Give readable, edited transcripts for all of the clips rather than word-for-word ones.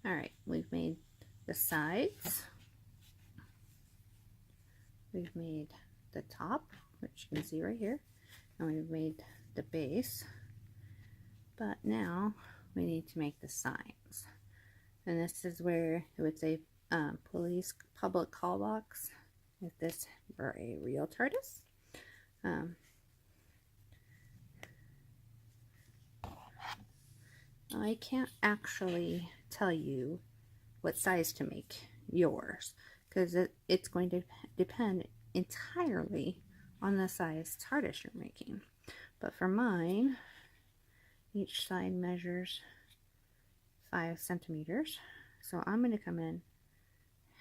All right, we've made the sides. We've made the top, which you can see right here, and we've made the base. But now we need to make the signs. And this is where it would say police public call box if this were a real TARDIS. I can't actually tell you what size to make yours because it's going to depend entirely on the size TARDIS you're making. But for mine, each side measures 5 centimeters. So I'm going to come in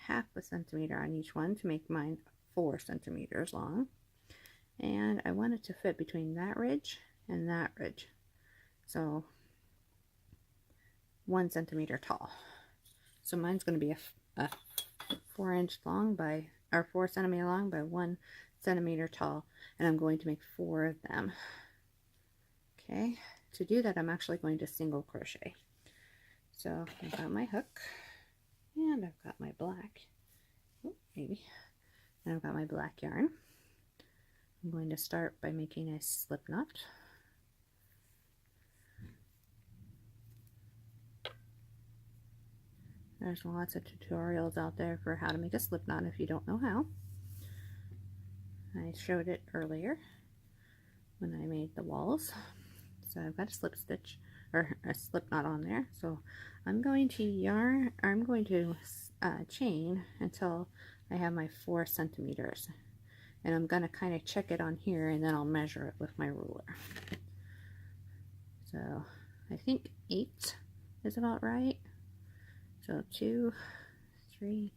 half a centimeter on each one to make mine 4 centimeters long. And I want it to fit between that ridge and that ridge. So 1 centimeter tall. So mine's going to be a 4-inch long by, or 4 centimeter long by 1 centimeter tall, and I'm going to make 4 of them. Okay, to do that I'm actually going to single crochet. So I've got my hook, and I've got my black, and I've got my black yarn. I'm going to start by making a slip knot. There's lots of tutorials out there for how to make a slip knot if you don't know how. I showed it earlier when I made the walls. So I've got a slip stitch or a slip knot on there. So I'm going to chain until I have my 4 centimeters. And I'm going to kind of check it on here, and then I'll measure it with my ruler. So I think 8 is about right. So 2, 3,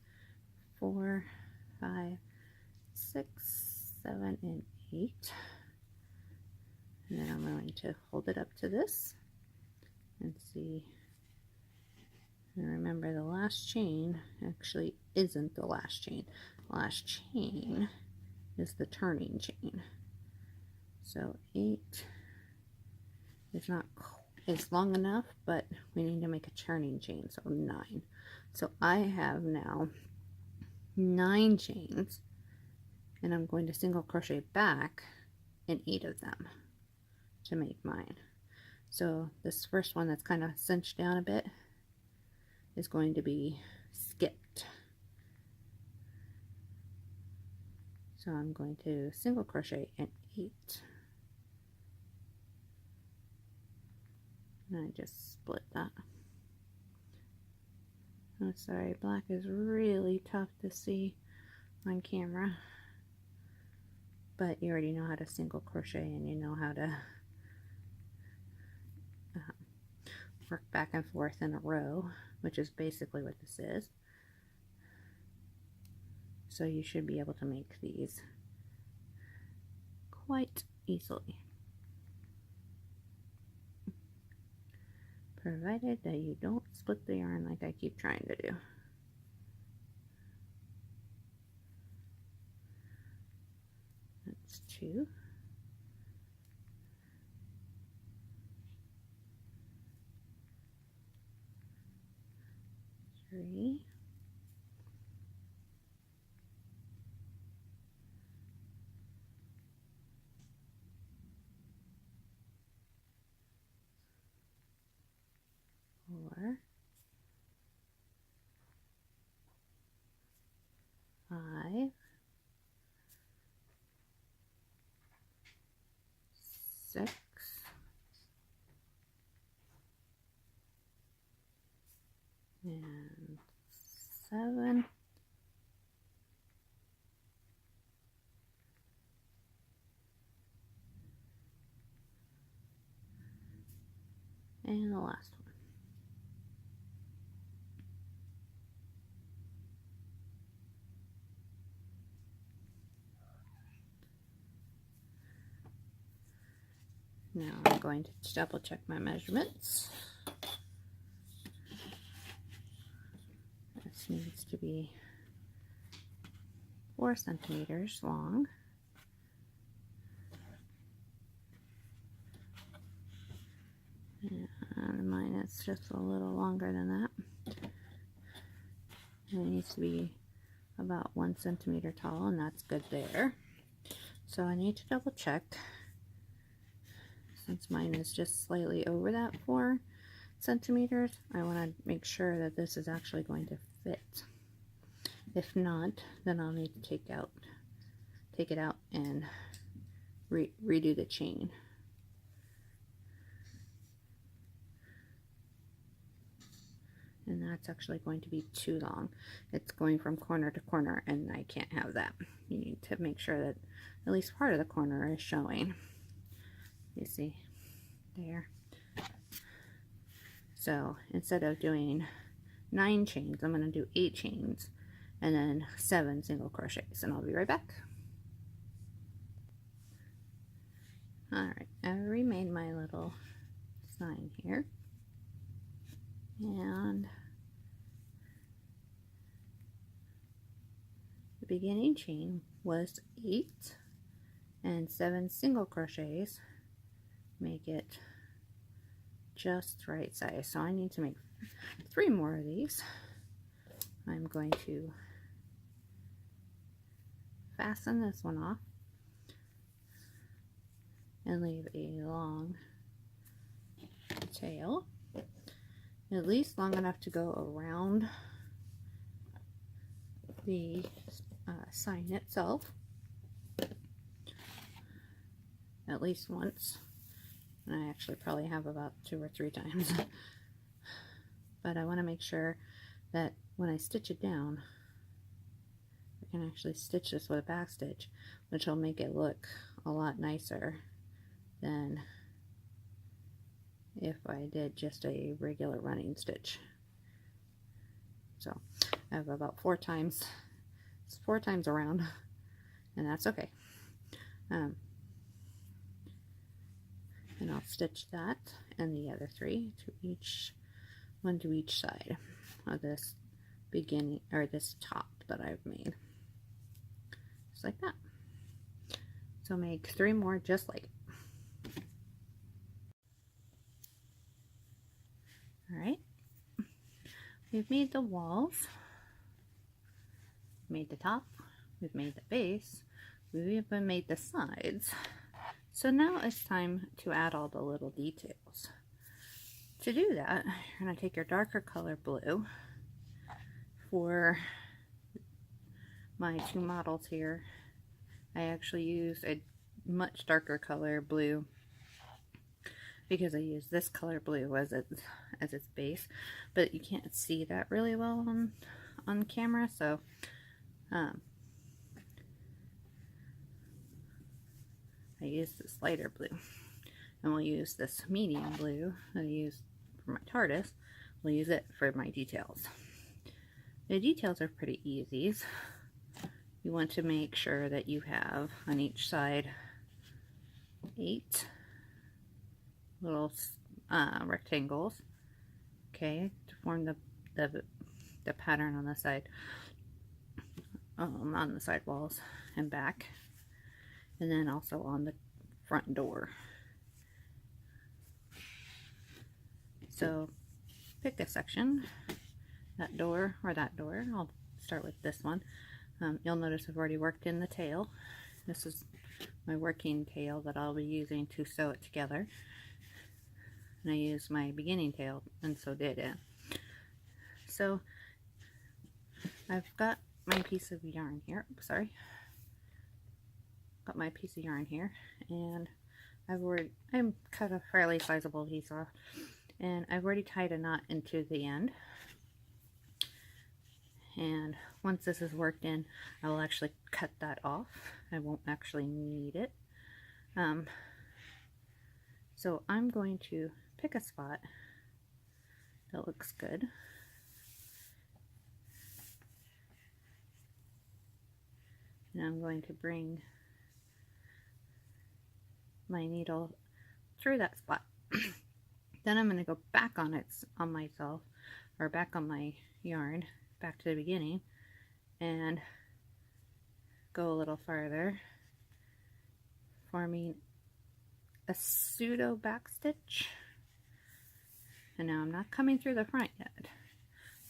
4, 5, 6, 7, and 8. And then I'm going to hold it up to this and see. And remember, the last chain actually isn't the last chain. The last chain is the turning chain. So 8 is long enough, but we need to make a turning chain, so 9. So I have now 9 chains, and I'm going to single crochet back in 8 of them to make mine. So this first one that's kind of cinched down a bit is going to be skipped. So I'm going to single crochet in 8. And I just split that. Oh, sorry, black is really tough to see on camera. But you already know how to single crochet, and you know how to work back and forth in a row, which is basically what this is. So you should be able to make these quite easily, provided that you don't split the yarn like I keep trying to do. That's 2. 3. 4. 5. 6. And 7. And the last one. Now I'm going to double check my measurements. This needs to be 4 centimeters long. And mine is just a little longer than that. And it needs to be about 1 centimeter tall, and that's good there. So I need to double check, since mine is just slightly over that 4 centimeters. I want to make sure that this is actually going to fit. If not, then I'll need to take it out and redo the chain. And that's actually going to be too long. It's going from corner to corner, and I can't have that. You need to make sure that at least part of the corner is showing. You see there. So instead of doing 9 chains, I'm going to do 8 chains and then 7 single crochets, and I'll be right back. Alright, I remade my little sign here, and the beginning chain was 8, and 7 single crochets make it just right size. So I need to make 3 more of these. I'm going to fasten this one off and leave a long tail, at least long enough to go around the sign itself at least once. And I actually probably have about 2 or 3 times. But I want to make sure that when I stitch it down, I can actually stitch this with a back stitch, which will make it look a lot nicer than if I did just a regular running stitch. So I have about 4 times, it's 4 times around, and that's okay. And I'll stitch that and the other 3 to each one to each side of this beginning, or this top that I've made, just like that. So make 3 more just like it. Alright, we've made the walls, made the top, we've made the base, we've even made the sides. So now it's time to add all the little details. To do that, you're going to take your darker color blue. For my 2 models here, I actually used a much darker color blue because I used this color blue as its base, but you can't see that really well on camera, so I used this lighter blue, and we'll use this medium blue that I used for my TARDIS. We'll use it for my details. The details are pretty easy. You want to make sure that you have on each side 8 little rectangles, okay, to form the pattern on the side, on the side walls and back, and then also on the front door. So pick a section, that door or that door. I'll start with this one. You'll notice I've already worked in the tail. This is my working tail that I'll be using to sew it together. And I used my beginning tail, and so did it. So I've got my piece of yarn here. Oops, sorry. Got my piece of yarn here, and I'm cut a fairly sizable piece off, and I've already tied a knot into the end. And once this is worked in, I will actually cut that off. I won't actually need it. So I'm going to pick a spot that looks good. And I'm going to bring my needle through that spot. Then I'm going to go back on myself, or back on my yarn, back to the beginning, and go a little farther, forming a pseudo back stitch. And now I'm not coming through the front yet.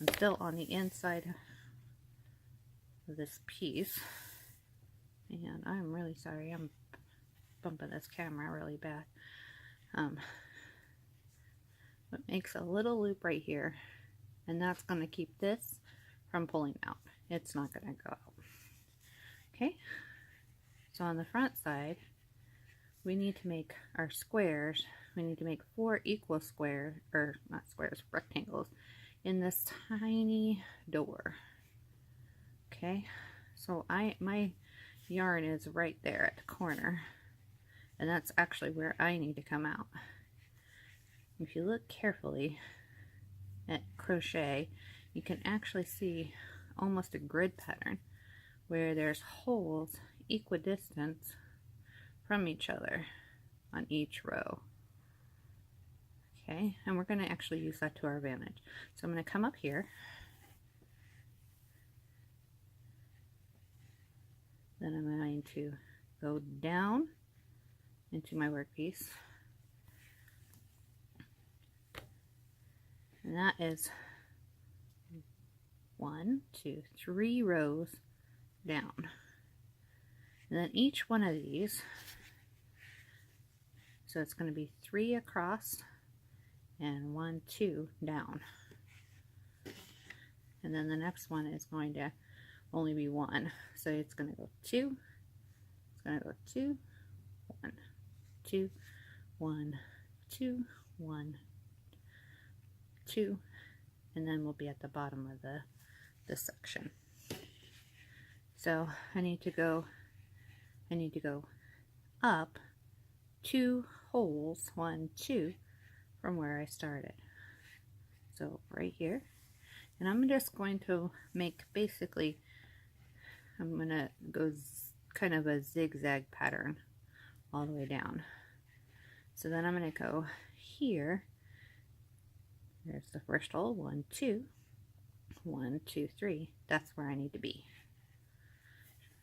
I'm still on the inside of this piece. And I'm really sorry, I'm bumping this camera really bad. It makes a little loop right here, and that's going to keep this from pulling out. It's not going to go out. Okay, so on the front side, we need to make our squares. We need to make 4 equal squares, or not squares, rectangles, in this tiny door. Okay, so my yarn is right there at the corner, and that's actually where I need to come out. If you look carefully at crochet, you can actually see almost a grid pattern where there's holes equidistant from each other on each row. Okay, and we're going to actually use that to our advantage. So I'm going to come up here, then I'm going to go down into my workpiece, and that is 1, 2, 3 rows down. And then each one of these, so it's going to be 3 across and 1, 2 down. And then the next one is going to only be 1. So it's going to go 2, it's going to go 2, 1, 2, 1, 2, 1, 2, and then we'll be at the bottom of this section. So I need to go up 2 holes, 1, 2, from where I started. So right here, and I'm just going to make basically, I'm going to go kind of a zigzag pattern all the way down. So then I'm going to go here. There's the first hole, 1, 2, 1, 2, 3. That's where I need to be.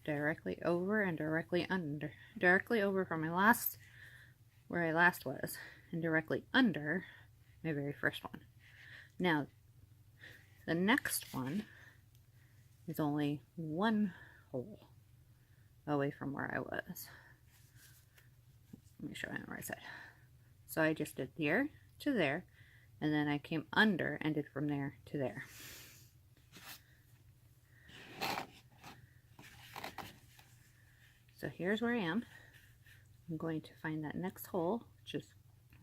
Directly over and directly under. Directly over from where I last was, and directly under my very first one. Now, the next one is only 1 hole away from where I was. Let me show you on the right side. So I just did here to there, and then I came under and did from there to there. So here's where I am. I'm going to find that next hole, which is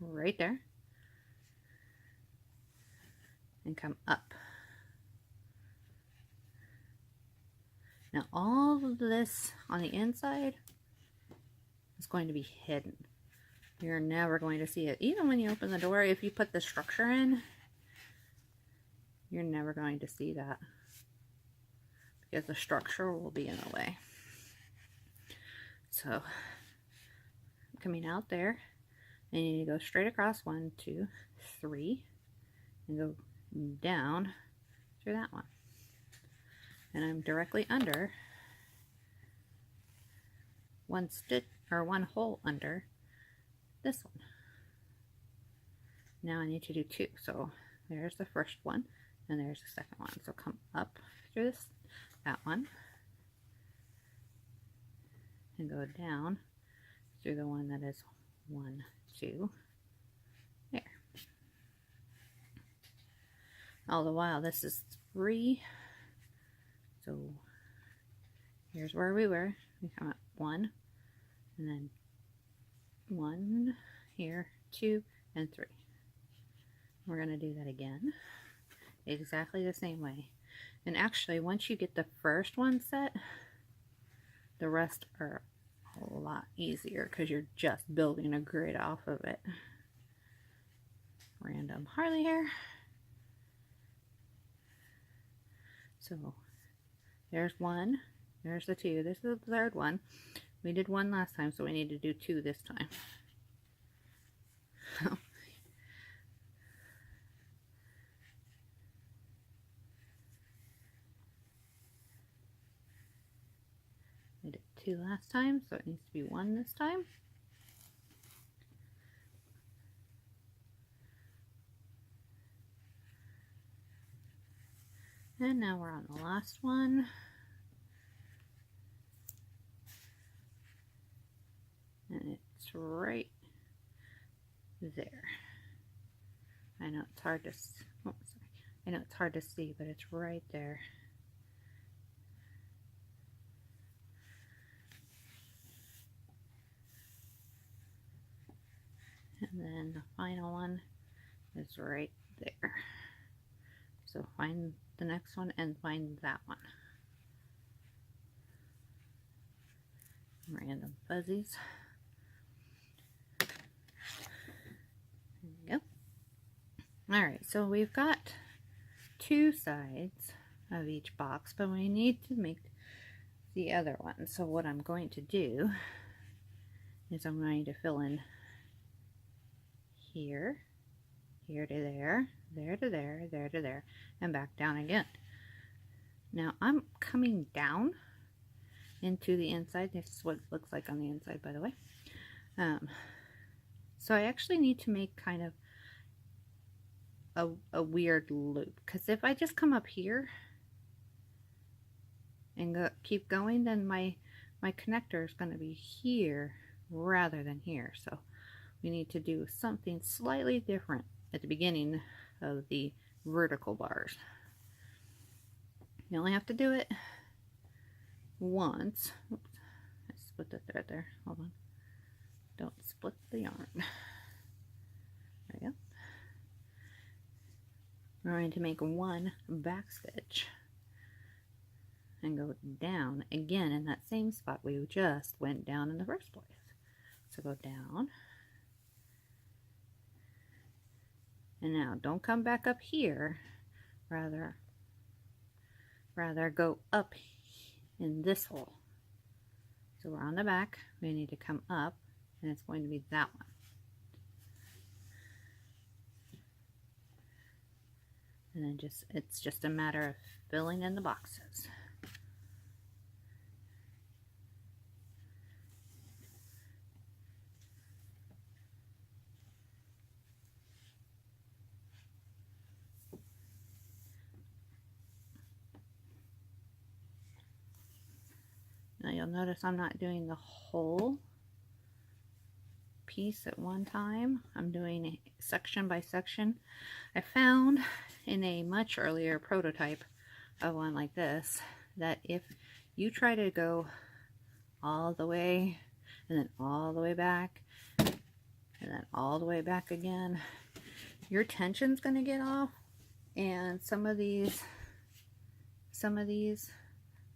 right there, and come up. Now all of this on the inside is going to be hidden. You're never going to see it. Even when you open the door, if you put the structure in, you're never going to see that because the structure will be in the way. So coming out there, and you need to go straight across 1, 2, 3, and go down through that one. And I'm directly under 1 stitch, or 1 hole under this one. Now I need to do 2. So there's the first one, and there's the second one. So come up through that one, and go down through the one that is 1, 2, there. All the while, this is 3. So here's where we were. We come up 1, and then 1 here, 2, and 3. We're going to do that again, exactly the same way. And actually, once you get the first one set, the rest are a lot easier because you're just building a grid off of it. Random Harley hair. So there's 1, there's the 2, this is the third one. We did 1 last time, so we need to do 2 this time. We did 2 last time, so it needs to be 1 this time. And now we're on the last one. it's right there. I know it's hard to, oh, sorry. I know it's hard to see, but it's right there. And then the final one is right there. So find the next one and find that one. Random fuzzies. There you go. Alright, so we've got 2 sides of each box, but we need to make the other one. So what I'm going to do is I'm going to fill in here, here to there, there to there, there to there, and back down again. Now I'm coming down into the inside. This is what it looks like on the inside, by the way. So I actually need to make kind of a weird loop, because if I just come up here and keep going, then my connector is going to be here rather than here. So we need to do something slightly different at the beginning of the vertical bars. You only have to do it once. Oops, I split the thread there. Hold on. Don't split the yarn. There we go. We're going to make one back stitch and go down again in that same spot we just went down in the first place. So go down. And now don't come back up here, rather go up in this hole. So we're on the back, we need to come up, and it's going to be that one. And then it's just a matter of filling in the boxes. Now you'll notice I'm not doing the whole piece at one time. I'm doing section by section. I found in a much earlier prototype of one like this that if you try to go all the way and then all the way back and then all the way back again, your tension's going to get off, and some of these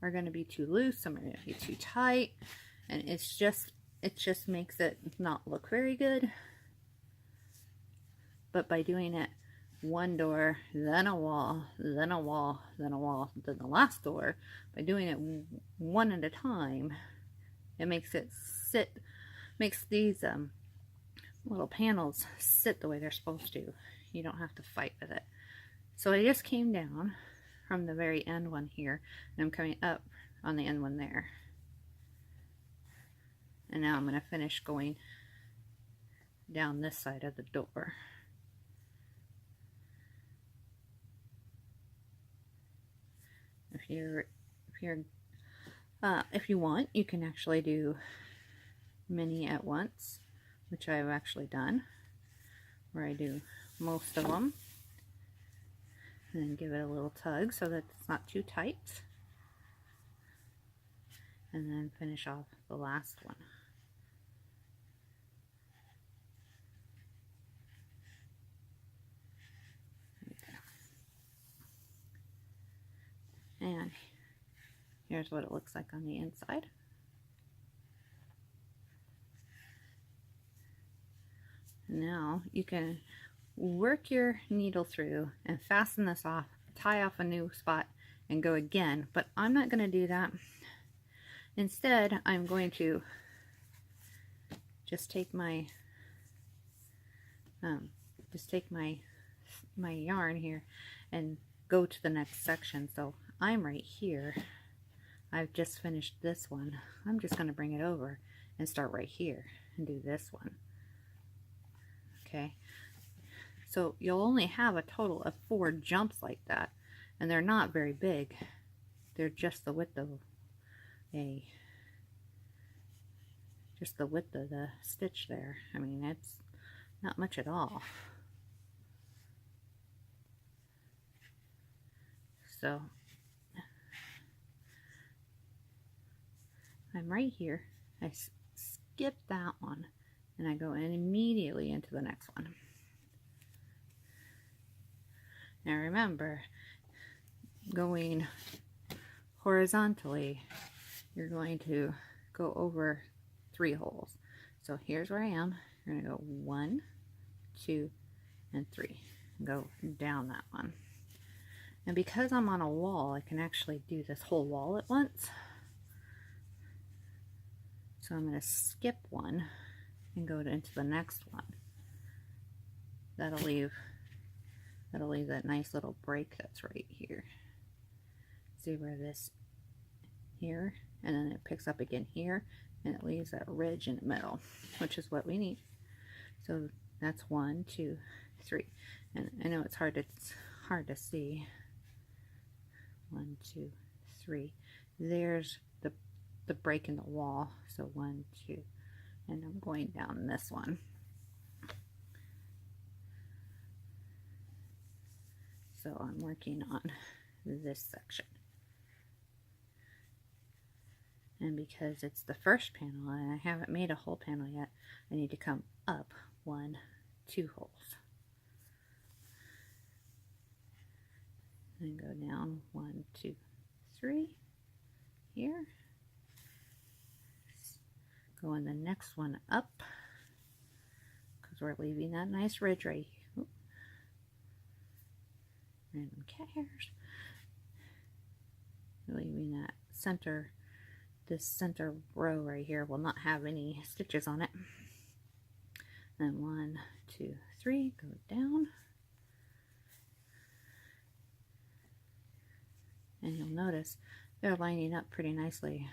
are going to be too loose, some are going to be too tight, and it just makes it not look very good. But by doing it one door, then a wall, then a wall, then a wall, then the last door, by doing it one at a time, it makes it sit, makes these little panels sit the way they're supposed to. You don't have to fight with it. So I just came down from the very end one here, and I'm coming up on the end one there. And now I'm going to finish going down this side of the door. If you want, you can actually do many at once, which I've actually done, where I do most of them, and then give it a little tug so that it's not too tight, and then finish off the last one. And here's what it looks like on the inside. Now you can work your needle through and fasten this off, tie off a new spot, and go again, but I'm not going to do that. Instead, I'm going to just take my my yarn here and go to the next section. So I'm right here. I've just finished this one. I'm just going to bring it over and start right here and do this one. Okay, so you'll only have a total of 4 jumps like that, and they're not very big. They're just the width of just the width of the stitch there. I mean, it's not much at all. So I'm right here. I skip that one and I go in immediately into the next one. Now remember, going horizontally, you're going to go over 3 holes. So here's where I am. You're going to go 1, 2, and 3. Go down that one. And because I'm on a wall, I can actually do this whole wall at once. So I'm going to skip one and go into the next one. That'll leave that nice little break that's right here. See where this here, and then it picks up again here, and it leaves that ridge in the middle, which is what we need. So that's 1, 2, 3, and I know it's hard to see. 1, 2, 3. There's the break in the wall. So 1, 2, and I'm going down this one. So I'm working on this section. And because it's the first panel and I haven't made a whole panel yet, I need to come up 1, 2 holes. And go down 1, 2, 3 here. Go in the next one up because we're leaving that nice ridge right here. Random cat hairs. Leaving that center, this center row right here will not have any stitches on it. Then 1, 2, 3, go down. And you'll notice they're lining up pretty nicely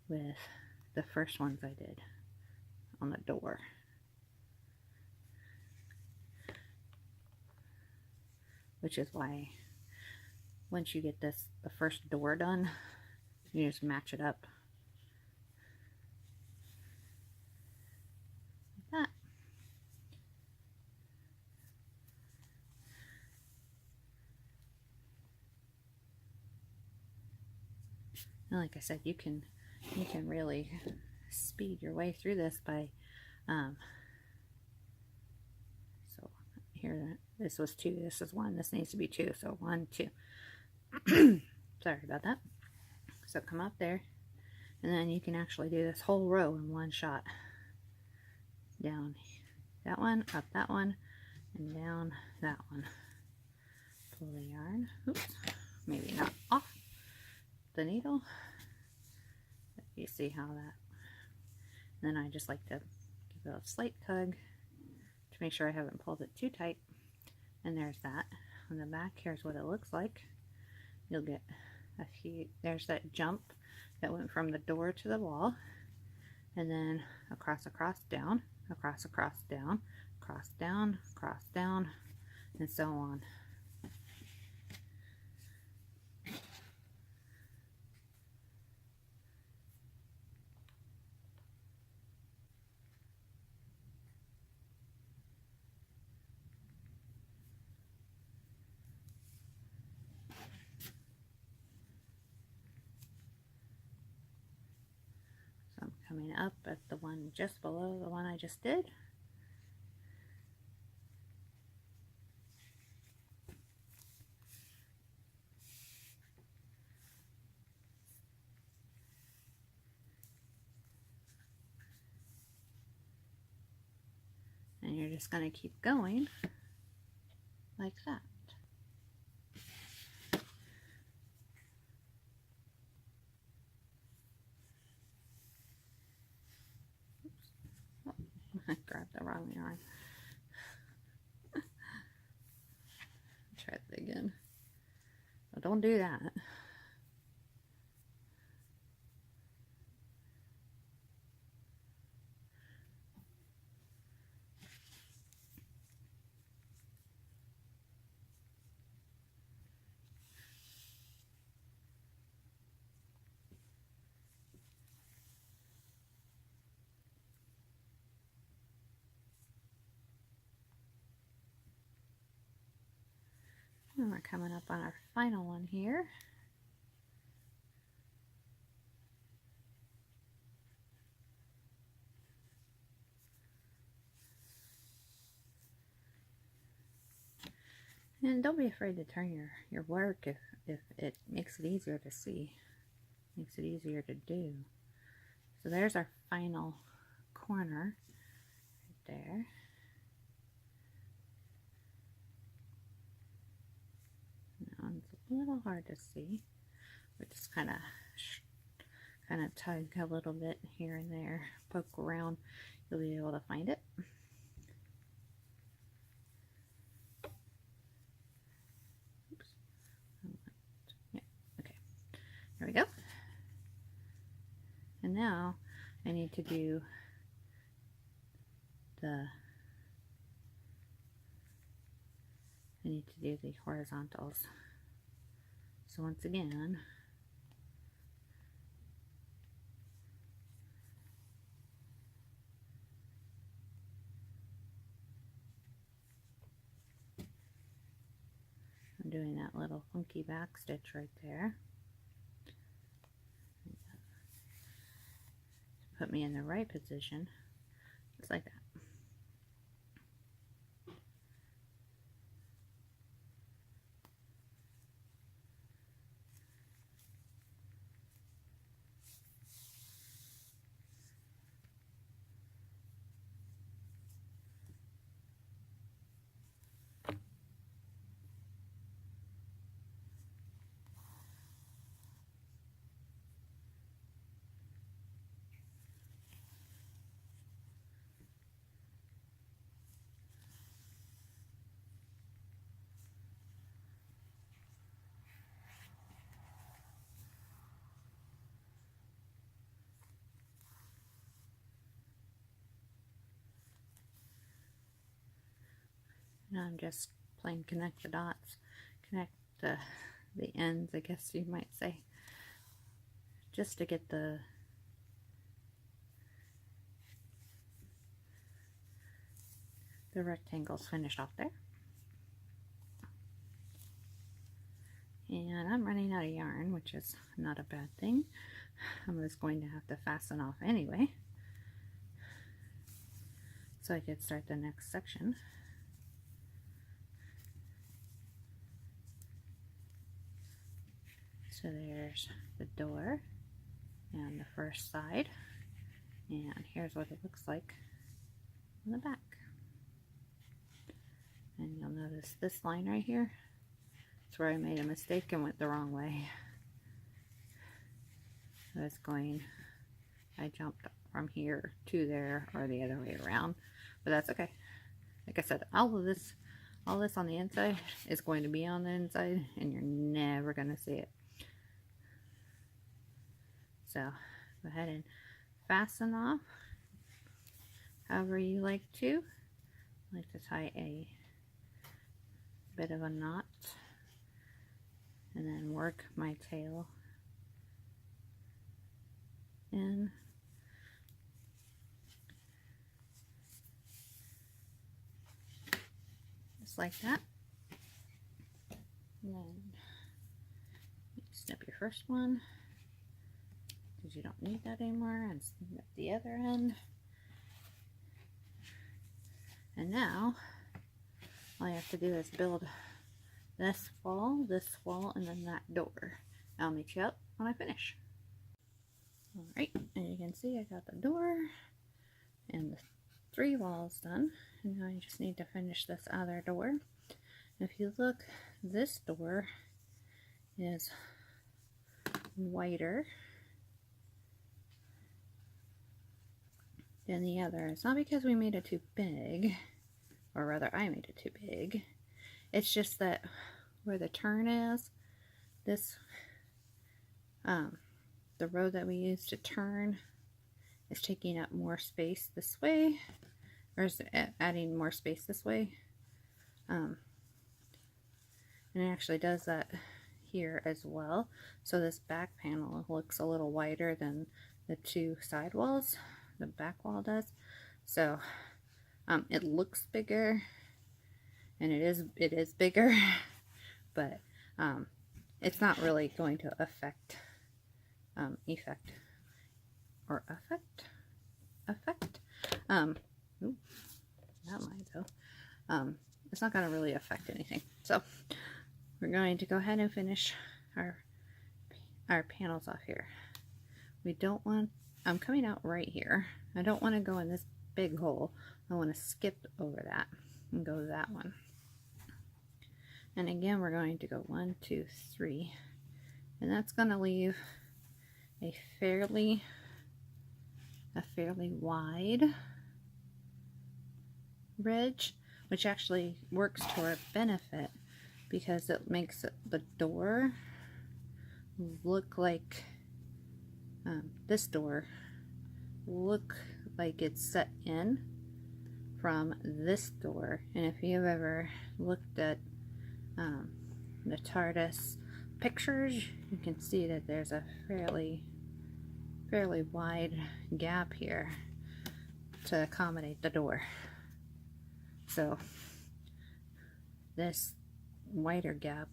with the first ones I did on the door. Which is why once you get the first door done, you just match it up like that. And like I said, you can really speed your way through this by so here, this was 2, this is 1, this needs to be 2, so 1, 2. Sorry about that. So come up there, and then you can actually do this whole row in one shot. Down that one, up that one, and down that one. Pull the yarn, oops, maybe not off the needle. But you see how that, then I just like to give it a slight tug to make sure I haven't pulled it too tight. And there's that. On the back, here's what it looks like. You'll get a few, there's that jump that went from the door to the wall, and then across, down, across, down, cross, down, cross, down, and so on. Coming up at the one just below the one I just did. And you're just going to keep going like that. I grabbed the wrong yarn. Try that again. Well, don't do that. And we're coming up on our final one here. And don't be afraid to turn your work if it makes it easier to see, makes it easier to do. So there's our final corner right there. Now it's a little hard to see, but just kind of tug a little bit here and there, poke around, you'll be able to find it. Oops. Yeah, okay, there we go. And now I need to do the horizontals. So once again, I'm doing that little funky back stitch right there. Put me in the right position, just like that. Now I'm just playing connect the dots, connect the ends, I guess you might say, just to get the rectangles finished off there. And I'm running out of yarn, which is not a bad thing. I was going to have to fasten off anyway, so I could start the next section. So there's the door and the first side, and here's what it looks like on the back. And you'll notice this line right here, it's where I made a mistake and went the wrong way. I jumped from here to there, or the other way around, but that's okay. Like I said, all this on the inside is going to be on the inside, and you're never going to see it. So go ahead and fasten off however you like to. I like to tie a bit of a knot and then work my tail in. Just like that. And then snip your first one, because you don't need that anymore, and snip the other end. And now all you have to do is build this wall, and then that door. I'll meet you up when I finish. Alright, and you can see I got the door and the 3 walls done, and now I just need to finish this other door. If you look, this door is wider than the other. It's not because we made it too big, or rather I made it too big. It's just that where the turn is, this the road that we use to turn is taking up more space this way, or is adding more space this way. And it actually does that here as well. So this back panel looks a little wider than the 2 side walls, the back wall does. So it looks bigger, and it is bigger, but it's not really going to affect effect or affect ooh, that might though. It's not going to really affect anything. So we're going to go ahead and finish our panels off here. We don't want, I'm coming out right here. I don't want to go in this big hole. I want to skip over that and go that one. And again, we're going to go 1, 2, 3, and that's going to leave a fairly wide ridge, which actually works to our benefit because it makes the door look like this door look like it's set in from this door. And if you've ever looked at the TARDIS pictures, you can see that there's a fairly wide gap here to accommodate the door. So this wider gap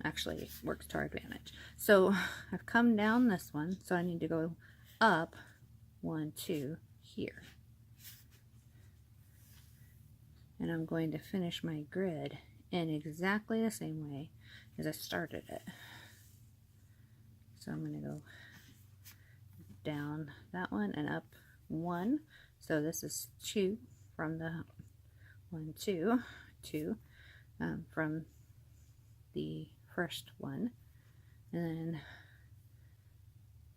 actually works to our advantage. So I've come down this one, so I need to go up 1, 2 here. And I'm going to finish my grid in exactly the same way as I started it. So I'm going to go down that one and up 1. So this is 2 from the 1, 2, 2 from the first one, and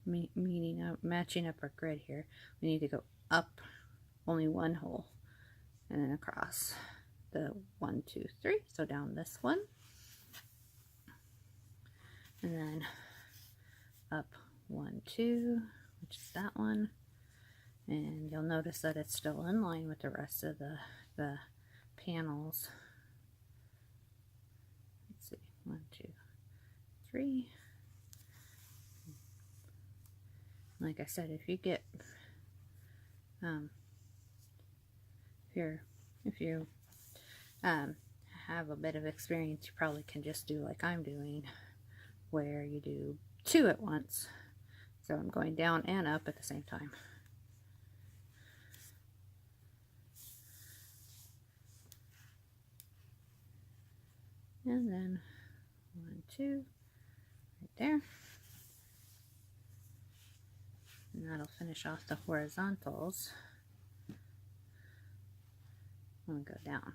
then matching up our grid here, we need to go up only 1 hole and then across the 1, 2, 3. So down this one, and then up 1, 2, which is that one, and you'll notice that it's still in line with the rest of the panels. Let's see, 1, 2, 3. Like I said, if you get if you have a bit of experience, you probably can just do like I'm doing, where you do 2 at once. So I'm going down and up at the same time. And then 1, 2, right there. And that'll finish off the horizontals. I'm going to go down.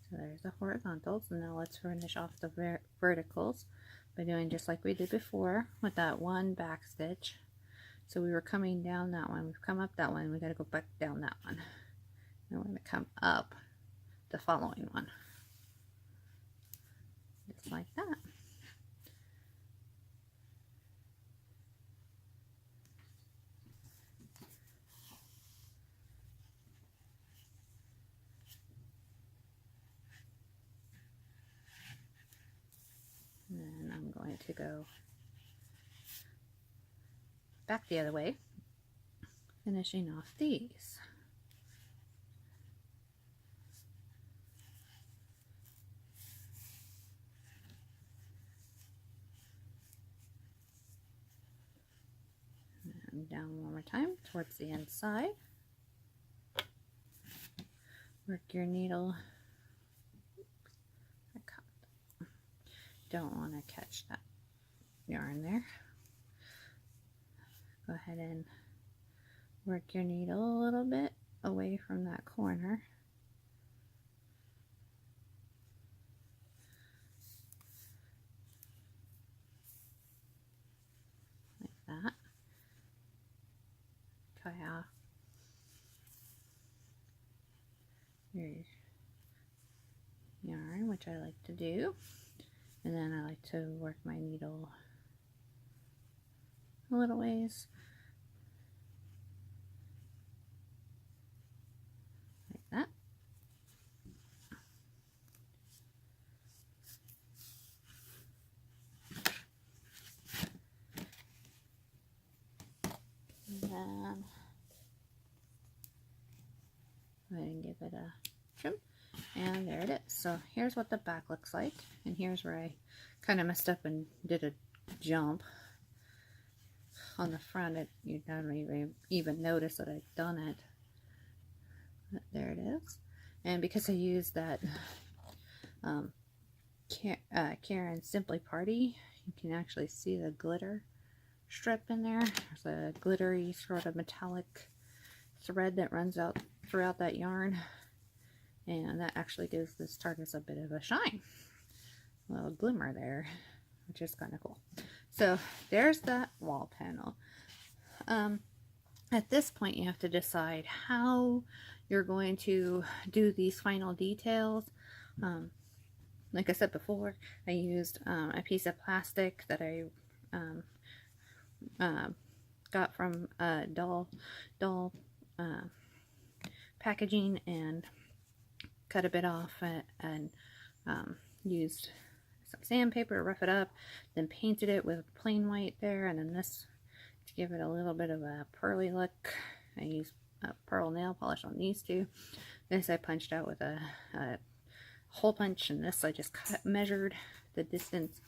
So there's the horizontals, and now let's finish off the verticals by doing just like we did before with that one back stitch. So we were coming down that one, we've come up that one, we got to go back down that one. And we're going to come up the following one. Just like that. And then I'm going to go back the other way, finishing off these. And down one more time towards the inside. Work your needle. Don't want to catch that yarn there. Go ahead and work your needle a little bit away from that corner. Like that. Tie off your yarn, which I like to do. And then I like to work my needle a little ways. Like that. And then go ahead and give it a trim. And there it is. So here's what the back looks like, and here's where I kind of messed up and did a jump on the front. You don't even notice that I've done it. But there it is. And because I used that Caron Simply Party, you can actually see the glitter strip in there. There's a glittery sort of metallic thread that runs out throughout that yarn, and that actually gives this TARDIS a bit of a shine, a little glimmer there, which is kind of cool. So there's that wall panel. At this point, you have to decide how you're going to do these final details. Like I said before, I used a piece of plastic that I got from doll packaging, and cut a bit off and used some sandpaper to rough it up, then painted it with plain white there, and then this to give it a little bit of a pearly look. I used pearl nail polish on these two. This I punched out with a hole punch, and this I just measured the distance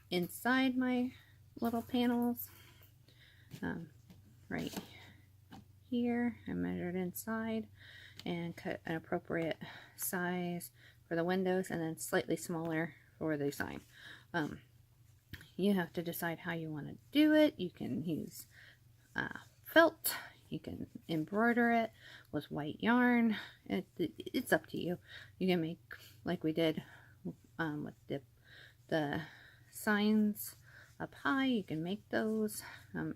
inside my little panels. Right here, I measured inside and cut an appropriate size for the windows, and then slightly smaller for the sign. You have to decide how you want to do it. You can use felt, you can embroider it with white yarn. It's up to you. You can make like we did with the signs up high. You can make those.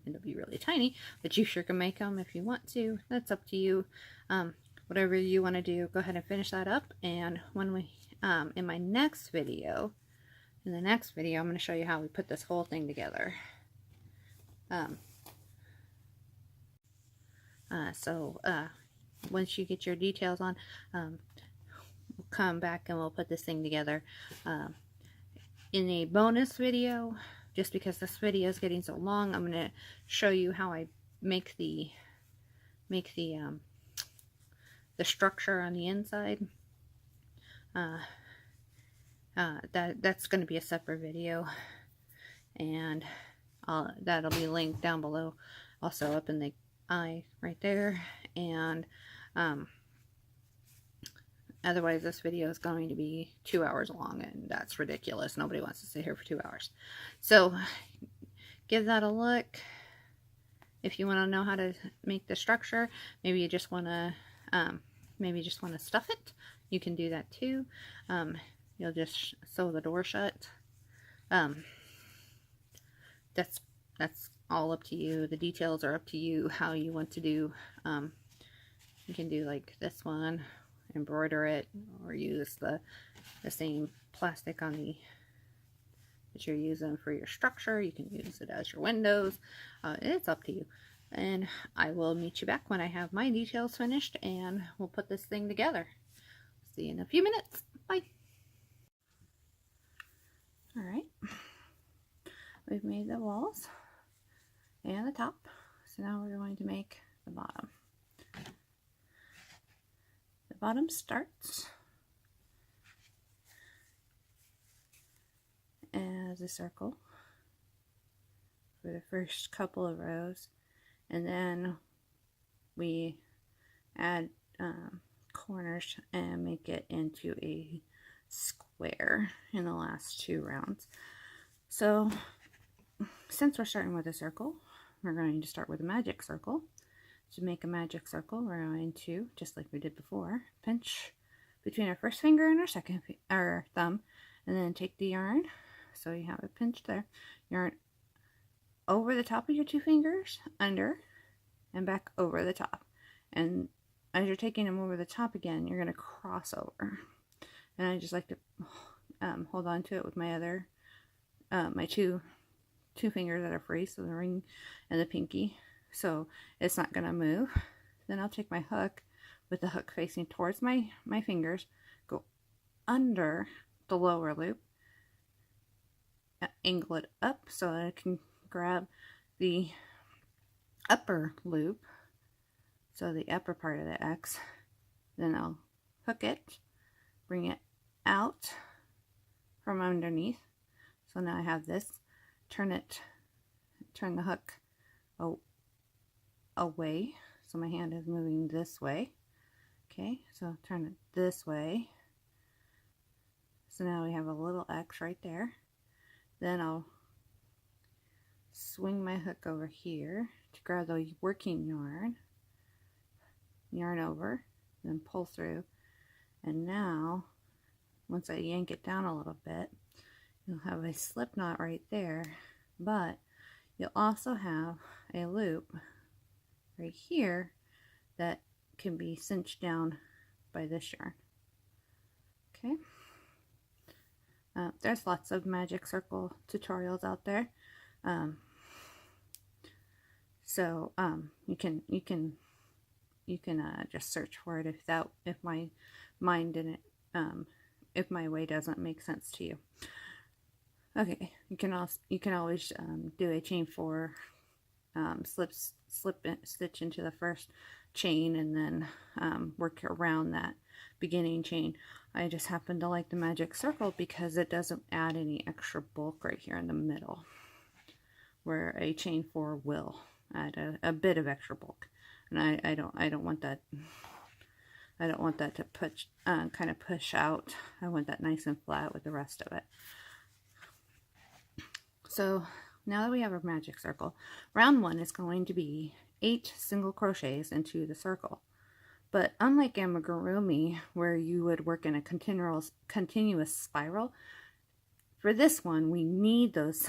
It'll be really tiny, but you sure can make them if you want to. That's up to you. Whatever you want to do, go ahead and finish that up. And when we in my next video, I'm going to show you how we put this whole thing together. Once you get your details on, we'll come back and we'll put this thing together in a bonus video. Just because this video is getting so long, I'm going to show you how I make the structure on the inside. That's going to be a separate video, and that'll be linked down below, also up in the eye right there. And otherwise this video is going to be 2 hours long, and that's ridiculous. Nobody wants to sit here for 2 hours. So give that a look. If you want to know how to make the structure, maybe you just want to stuff it, you can do that too. You'll just sew the door shut. That's all up to you. The details are up to you, how you want to do. You can do like this one, embroider it, or use the same plastic on that you're using for your structure. You can use it as your windows. It's up to you. And I will meet you back when I have my details finished, and we'll put this thing together. See you in a few minutes. Bye. Alright, we've made the walls and the top, so now we're going to make the bottom. The bottom starts as a circle for the first couple of rows, and then we add corners and make it into a square in the last 2 rounds. So since we're starting with a circle, we're going to start with a magic circle. To make a magic circle, we're going to, just like we did before, pinch between our first finger and our thumb, and then take the yarn, so you have it pinched there, yarn over the top of your 2 fingers, under, and back over the top. And as you're taking them over the top again, you're going to cross over. And I just like to hold on to it with my other, my two fingers that are free, so the ring and the pinky, so it's not going to move. Then I'll take my hook with the hook facing towards my fingers, go under the lower loop, angle it up so that I can grab the upper loop, so the upper part of the X. Then I'll hook it bring it out from underneath. So now I have this, turn the hook away. So my hand is moving this way. Okay, so turn it this way. So now we have a little X right there. Then I'll swing my hook over here to grab the working yarn over, then pull through. And now, once I yank it down a little bit, you'll have a slip knot right there, but you'll also have a loop right here that can be cinched down by this yarn. Okay. There's lots of magic circle tutorials out there. You can just search for it if my mind didn't if my way doesn't make sense to you. Okay, you can always do a chain 4, stitch into the first chain and then work around that beginning chain. I just happen to like the magic circle because it doesn't add any extra bulk right here in the middle, where a chain 4 will add a bit of extra bulk, and I don't want that. I don't want that to kind of push out. I want that nice and flat with the rest of it. So now that we have our magic circle, round 1 is going to be 8 single crochets into the circle. But unlike amigurumi, where you would work in a continuous spiral, for this one we need those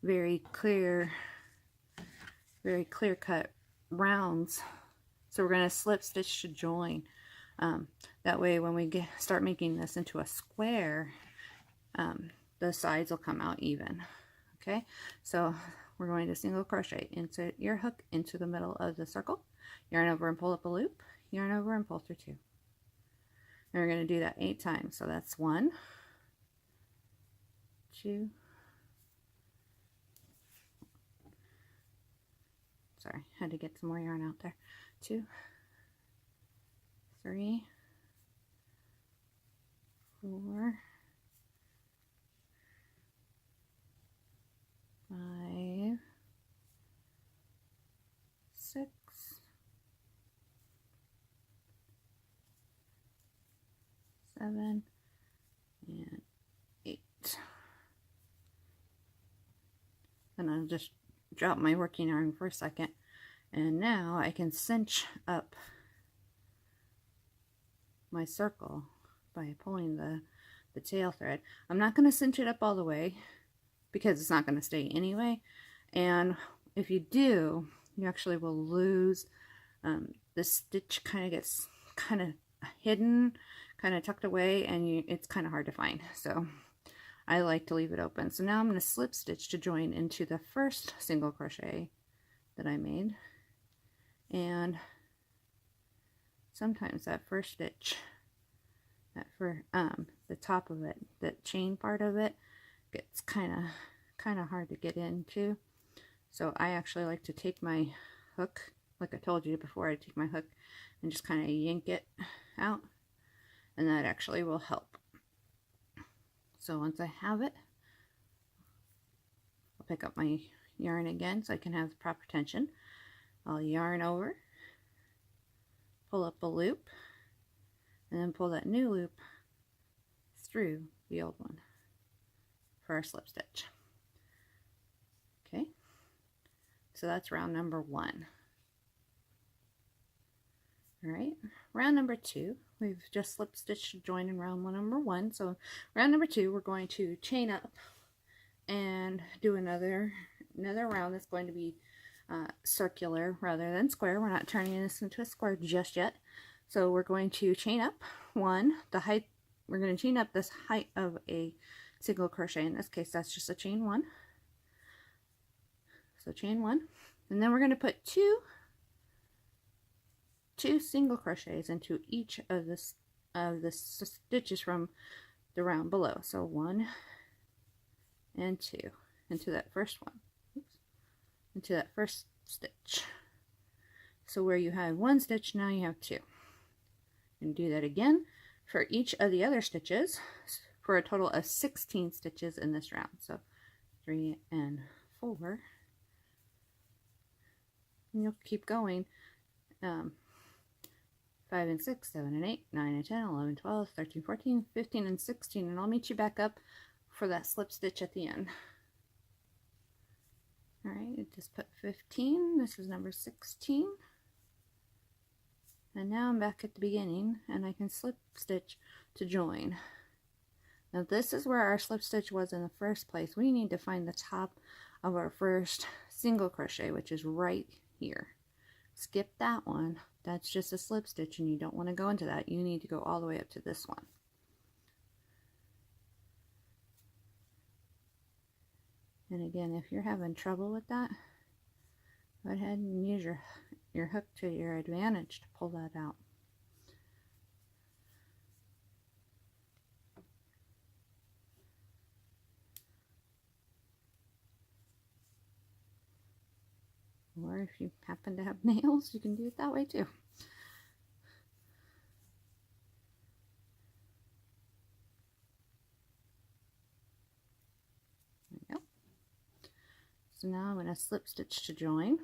very clear cut rounds. So we're going to slip stitch to join. That way when we start making this into a square, the sides will come out even. Okay, so we're going to single crochet, insert your hook into the middle of the circle, yarn over and pull up a loop, yarn over and pull through 2. And we're going to do that 8 times. So that's 1, 2, sorry, had to get some more yarn out there, 2, 3, 4, 5, 6, 7, and 8. And I'll just drop my working yarn for a second, and now I can cinch up my circle by pulling the tail thread. I'm not going to cinch it up all the way because it's not going to stay anyway, and if you do, you actually will lose the stitch. Kind of gets kind of hidden, kind of tucked away, and it's kind of hard to find. So I like to leave it open. So now I'm going to slip stitch to join into the first single crochet that I made, and sometimes that first stitch, for the top of it, the chain part of it, gets kind of hard to get into. So I actually like to take my hook, like I told you before, I take my hook and just kind of yank it out, and that actually will help. So once I have it, I'll pick up my yarn again so I can have the proper tension. I'll yarn over, pull up a loop, and then pull that new loop through the old one for our slip stitch. Okay, so that's round number 1. All right, round number 2, we've just slip stitched to join in round number 1. So round number 2, we're going to chain up and do another round that's going to be circular rather than square. We're not turning this into a square just yet. So we're going to chain up 1, the height, we're going to chain up this height of a single crochet. In this case, that's just a chain 1. So chain 1, and then we're going to put two single crochets into each of the stitches from the round below. So 1 and 2 into that first one. Oops. Into that first stitch. So where you had 1 stitch, now you have 2. And do that again for each of the other stitches for a total of 16 stitches in this round. So 3 and 4. And you'll keep going. 5 and 6, 7 and 8, 9 and 10, 11, 12, 13, 14, 15 and 16. And I'll meet you back up for that slip stitch at the end. Alright, just put 15. This is number 16. And now I'm back at the beginning and I can slip stitch to join. Now this is where our slip stitch was in the first place. We need to find the top of our first single crochet, which is right here. Skip that one. That's just a slip stitch and you don't want to go into that. You need to go all the way up to this one. And again, if you're having trouble with that, go ahead and use your hook to your advantage to pull that out. Or if you happen to have nails, you can do it that way too. There we go. So now I'm going to slip stitch to join.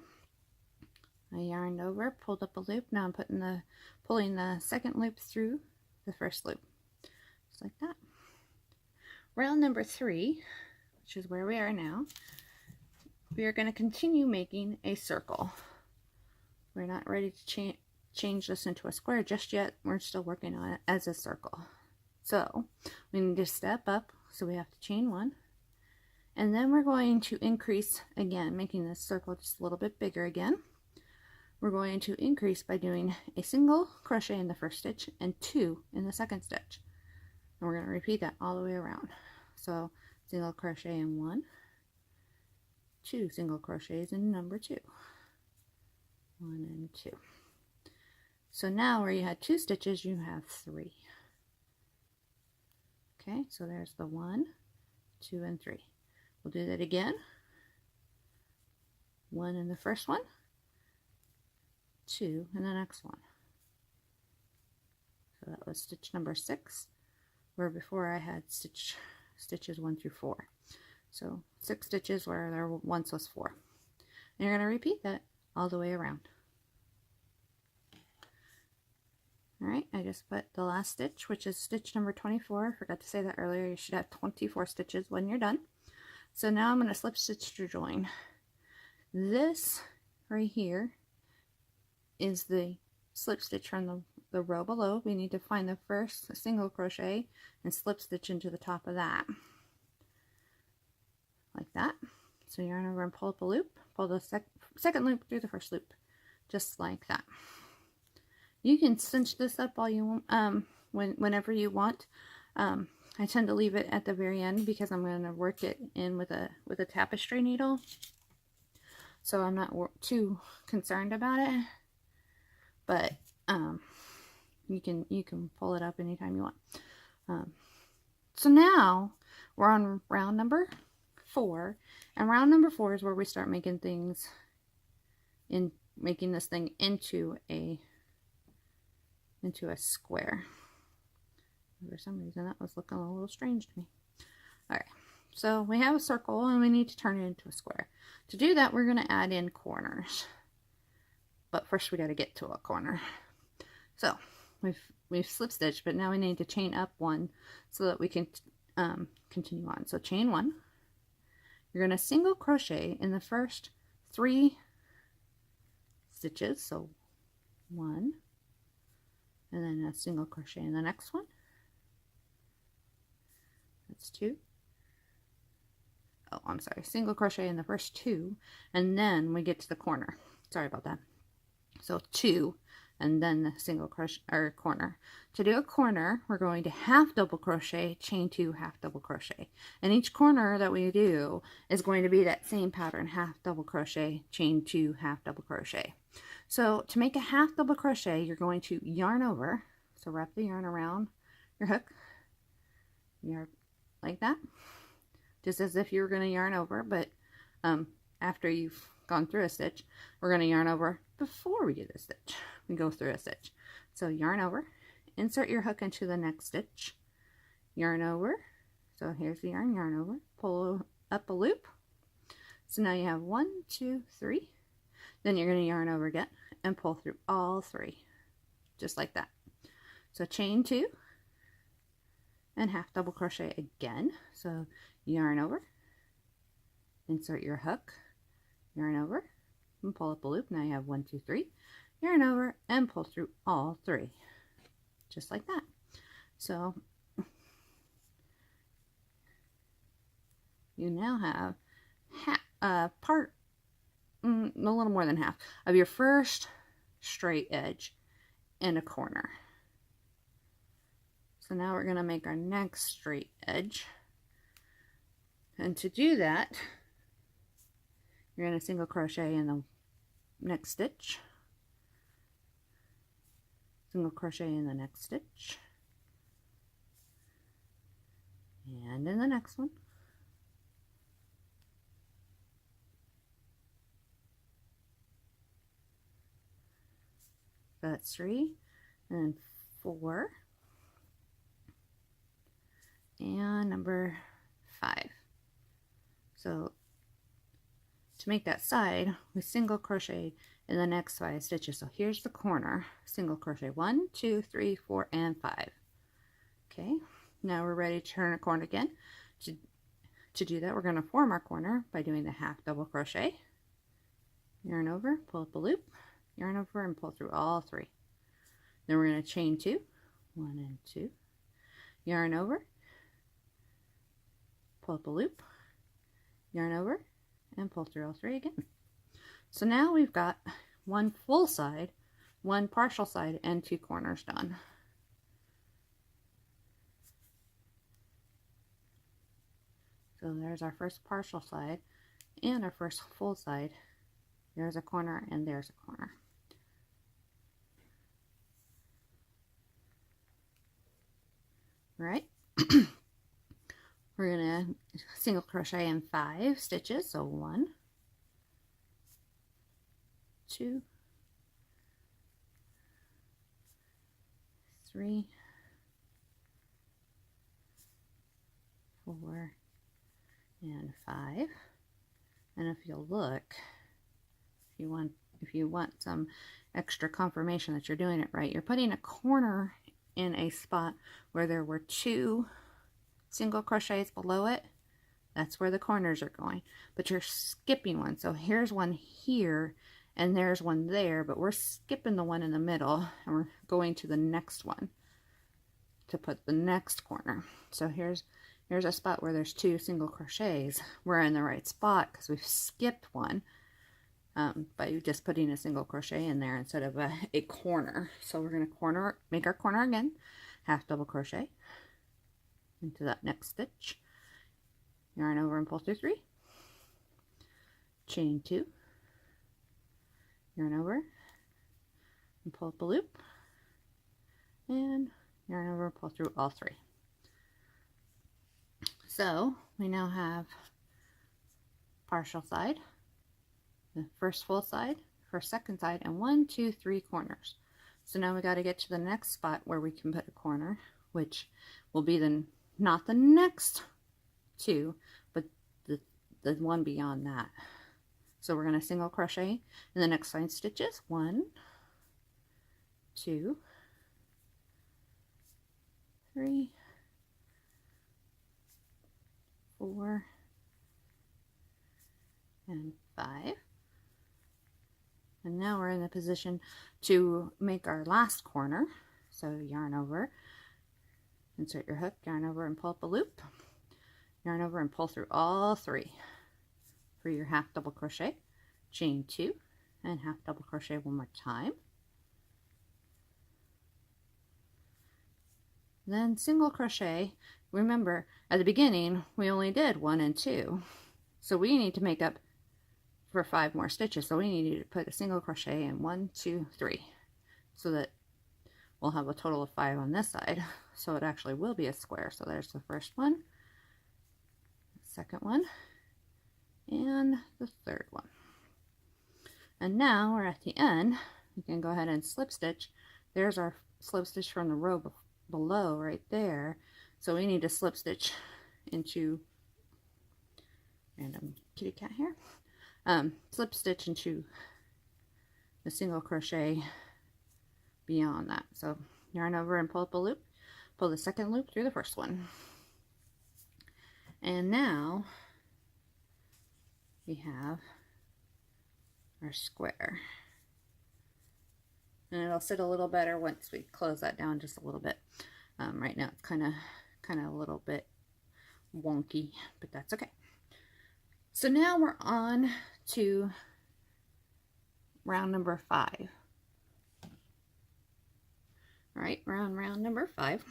I yarned over, pulled up a loop. Now I'm pulling the second loop through the first loop, just like that. Round number 3, which is where we are now, we are going to continue making a circle. We're not ready to change this into a square just yet. We're still working on it as a circle. So we need to step up, so we have to chain 1. And then we're going to increase again, making this circle just a little bit bigger again. We're going to increase by doing a single crochet in the first stitch and 2 in the second stitch. And we're going to repeat that all the way around. So single crochet in 1, 2 single crochets in number 2. 1 and 2. So now where you had 2 stitches, you have 3. Okay, so there's the 1, 2, and 3. We'll do that again. 1 in the first one, 2 in the next one. So that was stitch number 6, where before I had stitches 1 through 4. So 6 stitches where there once was 4. And you're going to repeat that all the way around. Alright, I just put the last stitch, which is stitch number 24. I forgot to say that earlier. You should have 24 stitches when you're done. So now I'm going to slip stitch to join. This right here is the slip stitch from the row below. We need to find the first single crochet and slip stitch into the top of that. Like that. So yarn over and pull up a loop. Pull the second loop through the first loop. Just like that. You can cinch this up all you want, whenever you want. I tend to leave it at the very end because I'm going to work it in with a tapestry needle. So I'm not too concerned about it. But you can pull it up anytime you want. So now we're on round number 4, and round number 4 is where we start making things making this thing into a square. For some reason that was looking a little strange to me. Alright, so we have a circle and we need to turn it into a square. To do that, we're going to add in corners. But first we got to get to a corner. So we've slip stitched, but now we need to chain up 1 so that we can continue on. So chain 1. You're going to single crochet in the first 3 stitches. So 1, and then a single crochet in the next one. That's 2. Oh, I'm sorry. Single crochet in the first 2, and then we get to the corner. Sorry about that. So 2, and then the single crochet or corner. To do a corner, we're going to half double crochet, chain 2, half double crochet. And each corner that we do is going to be that same pattern, half double crochet, chain 2, half double crochet. So to make a half double crochet, you're going to yarn over. So wrap the yarn around your hook. Yarn like that. Just as if you were going to yarn over, but after you've gone through a stitch, we're going to yarn over before we do the stitch. We go through a stitch. So yarn over insert your hook into the next stitch, yarn over. So here's the yarn over, pull up a loop. So now you have 1, 2, 3. Then you're going to yarn over again and pull through all 3, just like that. So chain 2 and half double crochet again. So yarn over, insert your hook, yarn over, and pull up a loop. Now you have 1, 2, 3, yarn over and pull through all 3, just like that. So you now have a little more than half of your first straight edge in a corner. So now we're going to make our next straight edge. And to do that, you're going to single crochet in the next stitch, single crochet in the next stitch, and in the next one. So that's 3 and 4 and number 5. So to make that side, we single crochet in the next 5 stitches. So here's the corner, single crochet 1, 2, 3, 4, and 5. Okay, now we're ready to turn a corner again. To do that, we're going to form our corner by doing the half double crochet, yarn over, pull up a loop, yarn over, and pull through all 3. Then we're going to chain 2, 1 and 2, yarn over, pull up a loop, yarn over, and pull through all 3 again. So now we've got 1 full side, 1 partial side, and 2 corners done. So there's our first partial side and our first full side. There's a corner and there's a corner. All right. We're going to single crochet in 5 stitches. So 1, 2, 3, 4, and 5. And if you'll look, if you want some extra confirmation that you're doing it right, you're putting a corner in a spot where there were 2 single crochets below it. That's where the corners are going, but you're skipping one. So here's one here and there's one there, but we're skipping the one in the middle and we're going to the next one to put the next corner. So here's a spot where there's 2 single crochets. We're in the right spot because we've skipped one by just putting a single crochet in there instead of a corner. So we're going to make our corner again, half double crochet into that next stitch, yarn over and pull through 3, chain 2, yarn over and pull up a loop, and yarn over and pull through all 3. So we now have partial side, the first full side, first second side, and 1, 2, 3 corners. So now we got to get to the next spot where we can put a corner, which will be not the next 2, but the one beyond that. So we're going to single crochet in the next 5 stitches. 1, 2, 3, 4, and 5. And now we're in the position to make our last corner. So yarn over, insert your hook, yarn over and pull up a loop, yarn over and pull through all 3 for your half double crochet, chain 2 and half double crochet one more time. Then single crochet. Remember, at the beginning we only did 1 and 2, so we need to make up for 5 more stitches. So we need to put a single crochet in 1, 2, 3, so that we'll have a total of 5 on this side. So it actually will be a square. So there's the first one, the second one, and the third one. And now we're at the end. You can go ahead and slip stitch. There's our slip stitch from the row below right there. So we need to slip stitch into, random kitty cat here, slip stitch into the single crochet beyond that. So yarn over and pull up a loop, pull the second loop through the first one. And now we have our square. And it'll sit a little better once we close that down just a little bit. Right now it's kind of a little bit wonky, but that's okay. So now we're on to round number 5. All right, round number 5.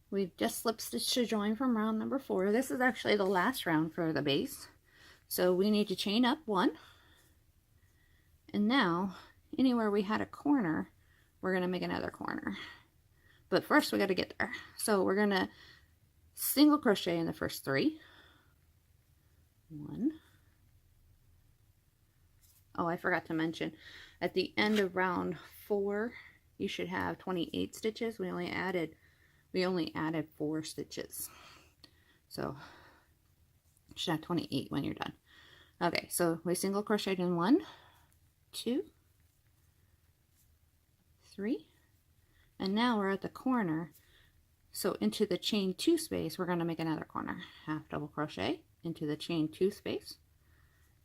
We've just slip stitched to join from round number 4. This is actually the last round for the base. So we need to chain up 1. And now, anywhere we had a corner, we're going to make another corner. But first we got to get there. So we're going to single crochet in the first 3. 1. Oh, I forgot to mention, at the end of round 4, you should have 28 stitches. We only added 4 stitches. So you should have 28 when you're done. Okay, so we single crocheted in 1, 2, 3, and now we're at the corner. So into the chain 2 space, we're going to make another corner. Half double crochet into the chain 2 space,